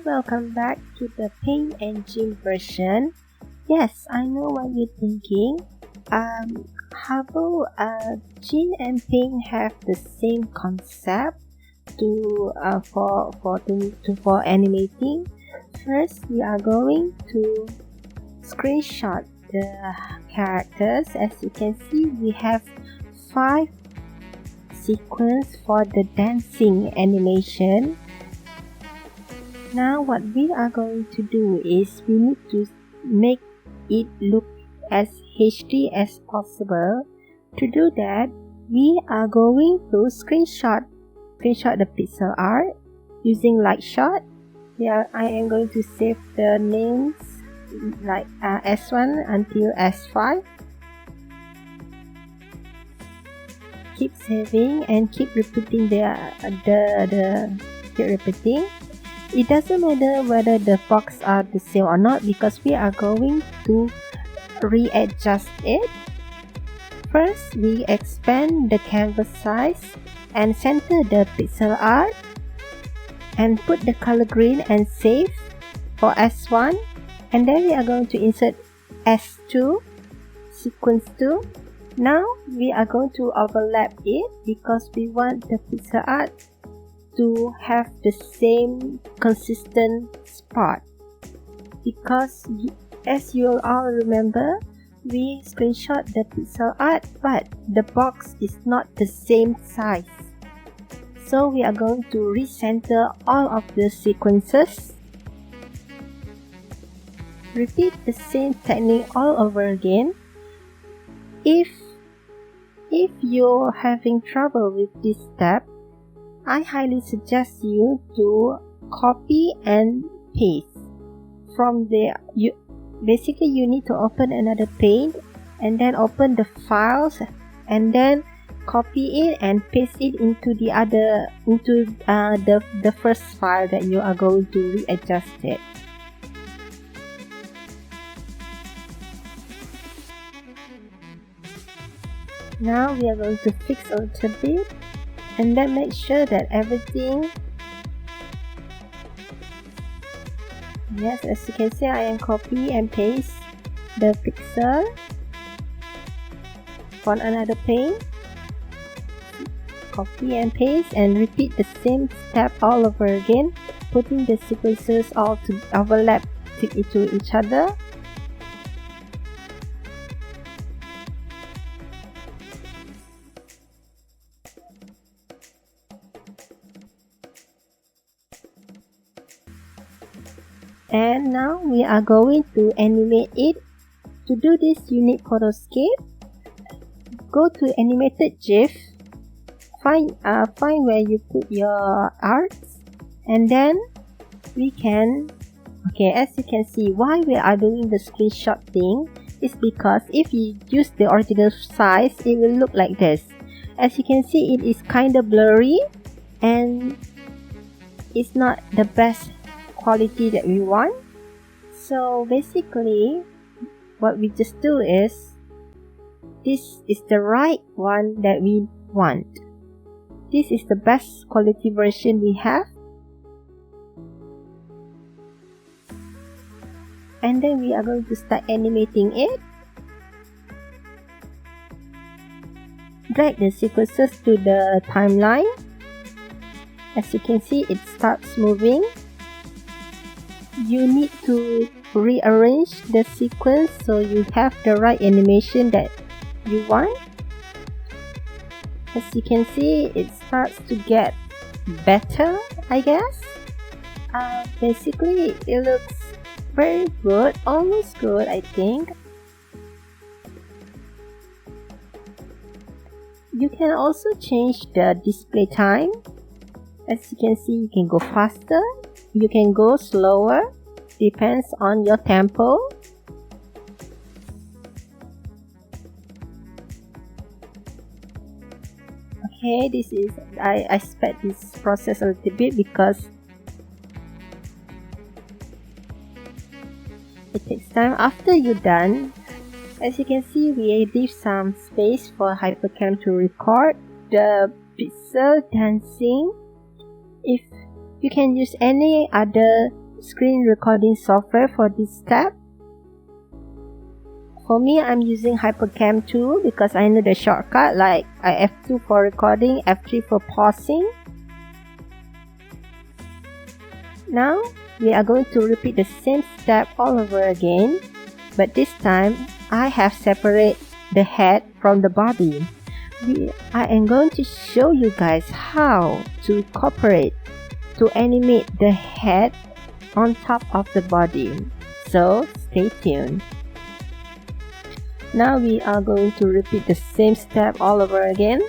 welcome back to the Paint and Gimp version. Yes, I know what you're thinking. Habbo, Gimp and Paint have the same concept for animating. First, we are going to screenshot the characters. As you can see, we have 5 sequences for the dancing animation. Now what we are going to do is we need to make it look as HD as possible. To do that, we are going to screenshot the pixel art using Lighshot. Here I am going to save the names like S1 until S5. Keep saving and keep repeating keep repeating. It doesn't matter whether the box are the same or not because we are going to readjust it. First, we expand the canvas size and center the pixel art and put the color green and save for S1, and then we are going to insert S2, sequence 2. Now we are going to overlap it because we want the pixel art to have the same consistent spot, because as you all remember, we screenshot the pixel art but the box is not the same size, so we are going to recenter all of the sequences. Repeat the same technique all over again. If you're having trouble with this step, I highly suggest you to copy and paste from there. Basically you need to open another page and then open the files and then copy it and paste it into the first file that you are going to readjust it. Now we are going to fix a little bit and then make sure that everything, yes, as you can see, I am copy and paste the pixel on another page, copy and paste and repeat the same step all over again, putting the sequences all to overlap to each other. And now we are going to animate it. To do this, you need Photoscape. Go to animated GIF. Find where you put your arts, and then we can. Okay, as you can see, why we are doing the screenshot thing is because if you use the original size, it will look like this. As you can see, it is kind of blurry and it's not the best quality that we want. So basically what we just do is, this is the right one that we want. This is the best quality version we have, and then we are going to start animating it. Drag the sequences to the timeline. As you can see, it starts moving. You need to rearrange the sequence so you have the right animation that you want. As you can see, it starts to get better, I guess. Basically, it looks very good, almost good, I think. You can also change the display time. As you can see, you can go faster, you can go slower, depends on your tempo. Okay, this is, I sped this process a little bit because it takes time. After you're done, as you can see, we leave some space for Hypercam to record the pixel dancing. If you can use any other screen recording software for this step. For me, I'm using Hypercam 2 because I know the shortcut like F2 for recording, F3 for pausing. Now, we are going to repeat the same step all over again, but this time, I have separated the head from the body. I am going to show you guys how to incorporate, to animate the head on top of the body. So, stay tuned. Now we are going to repeat the same step all over again.